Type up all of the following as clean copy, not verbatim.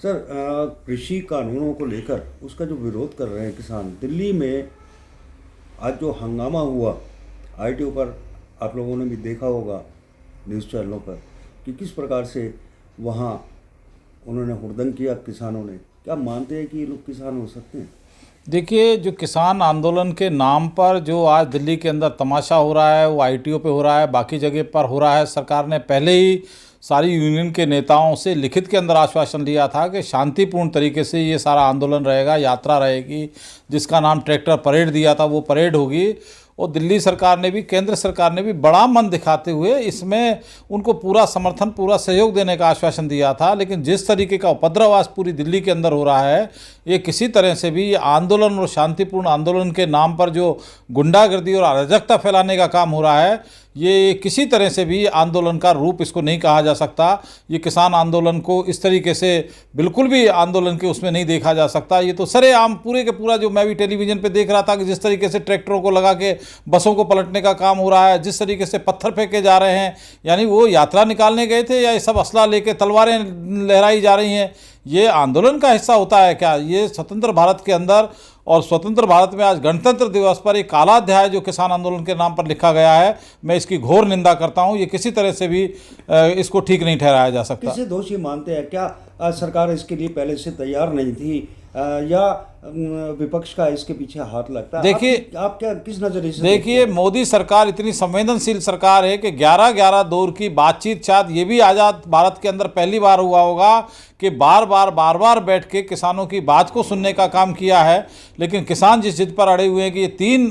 Sir, कृषि कानूनों को लेकर उसका जो विरोध कर रहे हैं किसान दिल्ली में, आज जो हंगामा हुआ आईटीओ पर, आप लोगों ने भी देखा होगा न्यूज़ चैनलों पर कि किस प्रकार से वहाँ उन्होंने हुड़दंग किया किसानों ने। क्या मानते हैं कि ये लोग किसान हो सकते हैं? देखिए, जो किसान आंदोलन के नाम पर जो आज दिल्ली के अंदर तमाशा हो रहा है वो आईटीओ पे हो रहा है, बाकी जगह पर हो रहा है। सरकार ने पहले ही सारी यूनियन के नेताओं से लिखित के अंदर आश्वासन दिया था कि शांतिपूर्ण तरीके से ये सारा आंदोलन रहेगा, यात्रा रहेगी, जिसका नाम ट्रैक्टर परेड दिया था वो परेड होगी। और दिल्ली सरकार ने भी, केंद्र सरकार ने भी बड़ा मन दिखाते हुए इसमें उनको पूरा समर्थन, पूरा सहयोग देने का आश्वासन दिया था। लेकिन जिस तरीके का उपद्रव आज पूरी दिल्ली के अंदर हो रहा है, ये किसी तरह से भी ये आंदोलन और शांतिपूर्ण आंदोलन के नाम पर जो गुंडागर्दी और अराजकता फैलाने का काम हो रहा है, ये किसी तरह से भी आंदोलन का रूप इसको नहीं कहा जा सकता। ये किसान आंदोलन को इस तरीके से बिल्कुल भी आंदोलन के उसमें नहीं देखा जा सकता। ये तो सरेआम पूरे के पूरा, जो मैं भी टेलीविज़न पे देख रहा था कि जिस तरीके से ट्रैक्टरों को लगा के बसों को पलटने का काम हो रहा है, जिस तरीके से पत्थर फेंके जा रहे हैं, यानी वो यात्रा निकालने गए थे या ये सब असला लेके तलवारें लहराई जा रही हैं, ये आंदोलन का हिस्सा होता है क्या? ये स्वतंत्र भारत के अंदर और स्वतंत्र भारत में आज गणतंत्र दिवस पर एक काला अध्याय जो किसान आंदोलन के नाम पर लिखा गया है, मैं इसकी घोर निंदा करता हूं। ये किसी तरह से भी इसको ठीक नहीं ठहराया जा सकता। किसे दोषी मानते हैं? क्या सरकार इसके लिए पहले से तैयार नहीं थी, या विपक्ष का इसके पीछे हाथ लगता है? देखिए, आप क्या किस नजरिए से देखिए, मोदी सरकार इतनी संवेदनशील सरकार है कि 11-11 दौर की बातचीत, शायद ये भी आज़ाद भारत के अंदर पहली बार हुआ होगा कि बार बार बैठ के किसानों की बात को सुनने का काम किया है। लेकिन किसान जिस जिद पर अड़े हुए हैं कि ये 3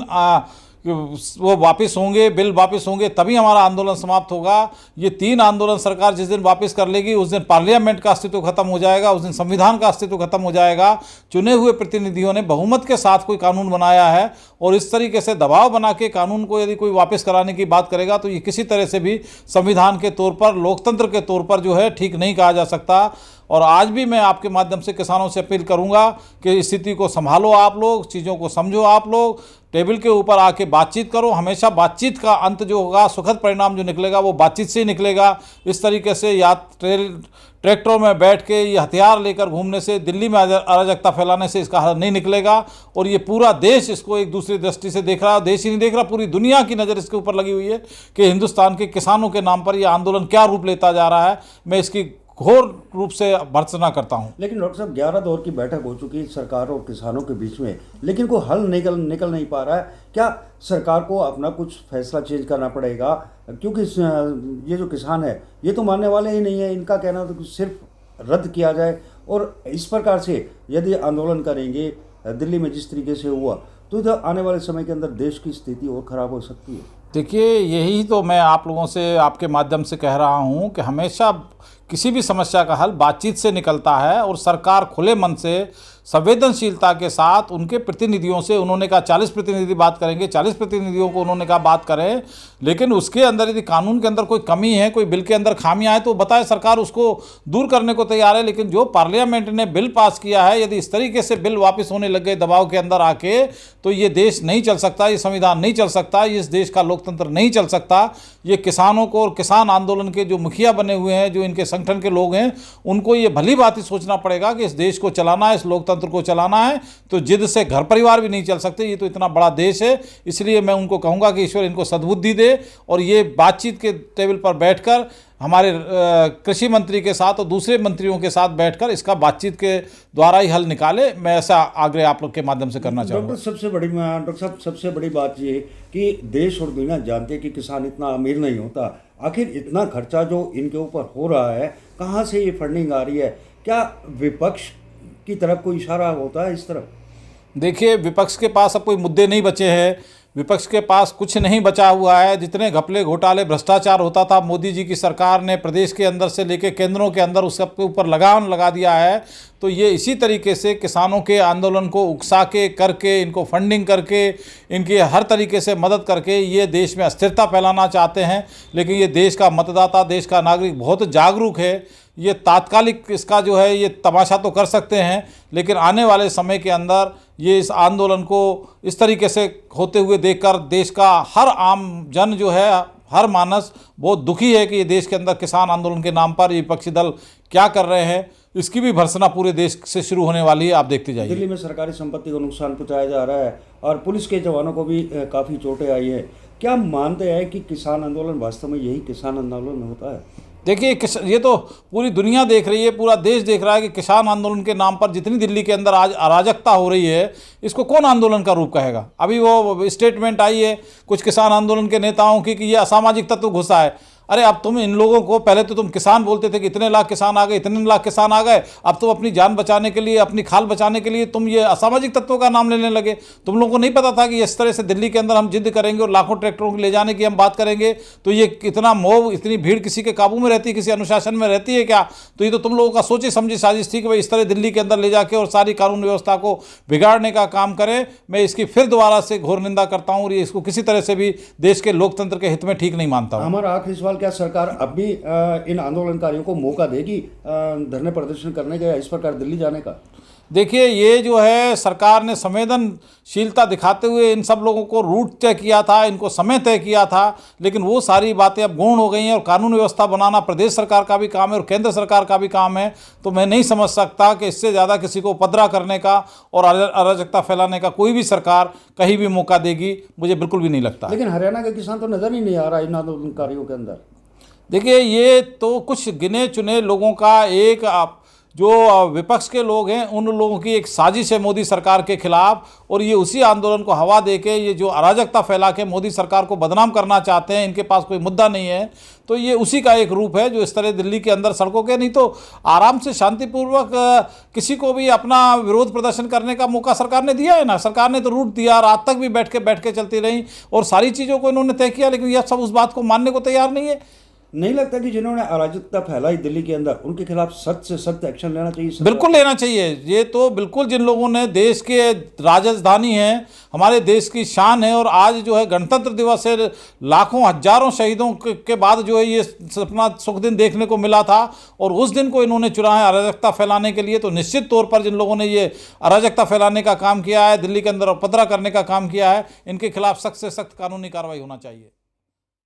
वो वापस होंगे, बिल वापस होंगे, तभी हमारा आंदोलन समाप्त होगा। ये 3 आंदोलन सरकार जिस दिन वापस कर लेगी, उस दिन पार्लियामेंट का अस्तित्व खत्म हो जाएगा, उस दिन संविधान का अस्तित्व खत्म हो जाएगा। चुने हुए प्रतिनिधियों ने बहुमत के साथ कोई कानून बनाया है और इस तरीके से दबाव बना के कानून को यदि कोई वापस कराने की बात करेगा तो ये किसी तरह से भी संविधान के तौर पर, लोकतंत्र के तौर पर जो है ठीक नहीं कहा जा सकता। और आज भी मैं आपके माध्यम से किसानों से अपील करूंगा कि स्थिति को संभालो, आप लोग चीज़ों को समझो, आप लोग टेबल के ऊपर आके बातचीत करो। हमेशा बातचीत का अंत जो होगा, सुखद परिणाम जो निकलेगा वो बातचीत से ही निकलेगा। इस तरीके से या ट्रैक्टरों में बैठ के ये हथियार लेकर घूमने से, दिल्ली में अराजकता फैलाने से इसका हल नहीं निकलेगा। और ये पूरा देश इसको एक दूसरी दृष्टि से देख रहा है। देश ही नहीं देख रहा, पूरी दुनिया की नज़र इसके ऊपर लगी हुई है कि हिंदुस्तान के किसानों के नाम पर यह आंदोलन क्या रूप लेता जा रहा है। मैं इसकी घोर रूप से भर्त्सना करता हूं। लेकिन डॉक्टर साहब, 11 दौर की बैठक हो चुकी है सरकार और किसानों के बीच में, लेकिन कोई हल निकल नहीं पा रहा है। क्या सरकार को अपना कुछ फैसला चेंज करना पड़ेगा? क्योंकि ये जो किसान है ये तो मानने वाले ही नहीं है। इनका कहना तो सिर्फ रद्द किया जाए, और इस प्रकार से यदि आंदोलन करेंगे दिल्ली में जिस तरीके से हुआ, तो आने वाले समय के अंदर देश की स्थिति और ख़राब हो सकती है। देखिए, यही तो मैं आप लोगों से, आपके माध्यम से कह रहा हूं कि हमेशा किसी भी समस्या का हल बातचीत से निकलता है। और सरकार खुले मन से, संवेदनशीलता के साथ उनके प्रतिनिधियों से, उन्होंने कहा 40 प्रतिनिधि बात करेंगे, 40 प्रतिनिधियों को उन्होंने कहा बात करें। लेकिन उसके अंदर यदि कानून के अंदर कोई कमी है, कोई बिल के अंदर खामियां हैं तो बताए, सरकार उसको दूर करने को तैयार है। लेकिन जो पार्लियामेंट ने बिल पास किया है, यदि इस तरीके से बिल वापस होने लग गए दबाव के अंदर आके, तो ये देश नहीं चल सकता, ये संविधान नहीं चल सकता, इस देश का लोकतंत्र नहीं चल सकता। ये किसानों को और किसान आंदोलन के जो मुखिया बने हुए हैं, जो इनके संगठन के लोग हैं, उनको ये भली बात ही सोचना पड़ेगा कि इस देश को चलाना है, इस लोकतंत्र को चलाना है, तो जिद से घर परिवार भी नहीं चल सकते। ये तो इतना बड़ा देश है। इसलिए मैं उनको कहूँगा कि ईश्वर इनको सद्बुद्धि दे और ये बातचीत के टेबल पर बैठकर हमारे कृषि मंत्री के साथ और दूसरे मंत्रियों के साथ बैठकर इसका बातचीत के द्वारा ही हल निकाले। मैं ऐसा आग्रह आप लोग के माध्यम से करना चाहूँगा। डॉक्टर साहब, सबसे बड़ी बात ये कि देश और दुनिया जानते हैं कि किसान इतना अमीर नहीं होता। आखिर इतना खर्चा जो इनके ऊपर हो रहा है, कहाँ से ये फंडिंग आ रही है? क्या विपक्ष की तरफ कोई इशारा होता है इस तरफ? देखिए, विपक्ष के पास अब कोई मुद्दे नहीं बचे हैं। विपक्ष के पास कुछ नहीं बचा हुआ है। जितने घपले, घोटाले, भ्रष्टाचार होता था, मोदी जी की सरकार ने प्रदेश के अंदर से लेकर केंद्रों के अंदर उस सब के ऊपर लगाम लगा दिया है। तो ये इसी तरीके से किसानों के आंदोलन को उकसा के करके, इनको फंडिंग करके, इनकी हर तरीके से मदद करके ये देश में अस्थिरता फैलाना चाहते हैं। लेकिन ये देश का मतदाता, देश का नागरिक बहुत जागरूक है। ये तात्कालिक इसका जो है ये तमाशा तो कर सकते हैं, लेकिन आने वाले समय के अंदर ये इस आंदोलन को इस तरीके से होते हुए देखकर देश का हर आम जन जो है, हर मानस बहुत दुखी है कि ये देश के अंदर किसान आंदोलन के नाम पर ये विपक्षी दल क्या कर रहे हैं। इसकी भी भर्त्सना पूरे देश से शुरू होने वाली है। आप देखते जाइए। दिल्ली में सरकारी संपत्ति को नुकसान पहुंचाया जा रहा है और पुलिस के जवानों को भी काफ़ी चोटें आई है। क्या मानते हैं कि किसान आंदोलन वास्तव में यही किसान आंदोलन होता है? देखिए, ये तो पूरी दुनिया देख रही है, पूरा देश देख रहा है कि किसान आंदोलन के नाम पर जितनी दिल्ली के अंदर आज अराजकता हो रही है, इसको कौन आंदोलन का रूप कहेगा। अभी वो स्टेटमेंट आई है कुछ किसान आंदोलन के नेताओं की कि ये असामाजिक तत्व घुसा है। अरे अब तुम इन लोगों को, पहले तो तुम किसान बोलते थे कि इतने लाख किसान आ गए, इतने लाख किसान आ गए, अब तुम अपनी जान बचाने के लिए, अपनी खाल बचाने के लिए तुम ये असामाजिक तत्वों का नाम लेने लगे। तुम लोगों को नहीं पता था कि इस तरह से दिल्ली के अंदर हम जिद करेंगे और लाखों ट्रैक्टरों को ले जाने की हम बात करेंगे तो ये इतना मोह, इतनी भीड़ किसी के काबू में रहती है, किसी अनुशासन में रहती है क्या? तो ये तो तुम लोगों का सोची समझी साजिश थी कि भाई इस तरह दिल्ली के अंदर ले जाके और सारी कानून व्यवस्था को बिगाड़ने का काम करें। मैं इसकी फिर दोबारा से घोर निंदा करता हूँ और ये इसको किसी तरह से भी देश के लोकतंत्र के हित में ठीक नहीं मानता हूँ। हमारा आखिरी सवाल, क्या सरकार अब भी इन आंदोलनकारियों को मौका देगी धरने प्रदर्शन करने का, इस प्रकार दिल्ली जाने का? देखिए, ये जो है सरकार ने संवेदनशीलता दिखाते हुए इन सब लोगों को रूट तय किया था, इनको समय तय किया था, लेकिन वो सारी बातें अब गौण हो गई हैं और कानून व्यवस्था बनाना प्रदेश सरकार का भी काम है और केंद्र सरकार का भी काम है। तो मैं नहीं समझ सकता कि इससे ज़्यादा किसी को उपद्रव करने का और अराजकता फैलाने का कोई भी सरकार कहीं भी मौका देगी, मुझे बिल्कुल भी नहीं लगता। लेकिन हरियाणा का किसान तो नजर ही नहीं आ रहा इन आंदोलनकारियों के अंदर। देखिए, ये तो कुछ गिने चुने लोगों का एक, जो विपक्ष के लोग हैं उन लोगों की एक साजिश है मोदी सरकार के खिलाफ, और ये उसी आंदोलन को हवा देके ये जो अराजकता फैला के मोदी सरकार को बदनाम करना चाहते हैं। इनके पास कोई मुद्दा नहीं है, तो ये उसी का एक रूप है जो इस तरह दिल्ली के अंदर सड़कों के, नहीं तो आराम से शांतिपूर्वक किसी को भी अपना विरोध प्रदर्शन करने का मौका सरकार ने दिया है ना। सरकार ने तो रूट दिया, रात तक भी बैठ के चलती रही और सारी चीज़ों को इन्होंने तय किया, लेकिन यह सब उस बात को मानने को तैयार नहीं है। नहीं लगता कि जिन्होंने अराजकता फैलाई दिल्ली के अंदर उनके खिलाफ सख्त से सख्त एक्शन लेना चाहिए? बिल्कुल लेना चाहिए। ये तो बिल्कुल, जिन लोगों ने देश के राजधानी है, हमारे देश की शान है, और आज जो है गणतंत्र दिवस है, लाखों हजारों शहीदों के बाद जो है ये अपना सुख दिन देखने को मिला था और उस दिन को इन्होंने चुना है अराजकता फैलाने के लिए। तो निश्चित तौर पर जिन लोगों ने ये अराजकता फैलाने का काम किया है, दिल्ली के अंदर उपद्रव करने का काम किया है, इनके खिलाफ सख्त से सख्त कानूनी कार्रवाई होना चाहिए।